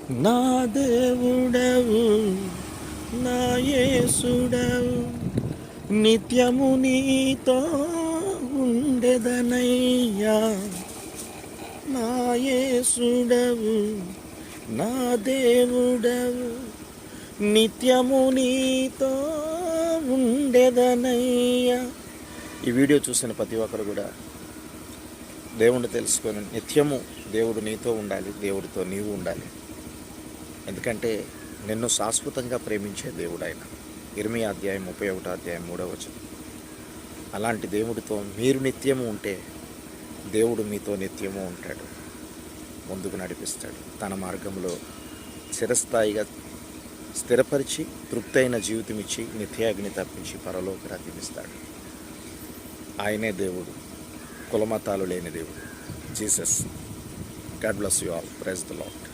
నా దేవుడవు నా యేసుడవు, నిత్యము నీతో ఉండెదనయ్యా. నా యేసుడవు నా దేవుడవు, నిత్యము నీతో ఉండెదనయ్యా. ఈ వీడియో చూసిన ప్రతి ఒక్కరు కూడా దేవుణ్ణి తెలుసుకొని నిత్యము దేవుడు నీతో ఉండాలి, దేవుడితో నీవు ఉండాలి. ఎందుకంటే నిన్ను శాశ్వతంగా ప్రేమించే దేవుడు ఆయన. ఇర్మీయా అధ్యాయం 31:3. అలాంటి దేవుడితో మీరు నిత్యము ఉంటే దేవుడు మీతో నిత్యము ఉంటాడు, ముందుకు నడిపిస్తాడు, తన మార్గంలో చిరస్థాయిగా స్థిరపరిచి తృప్తైన జీవితం ఇచ్చి నిత్యాగ్ని తప్పించి పరలోక రాజ్యమిస్తాడు. ఆయనే దేవుడు, కులమతాలు లేని దేవుడు, Jesus. God bless you all. Praise the lord.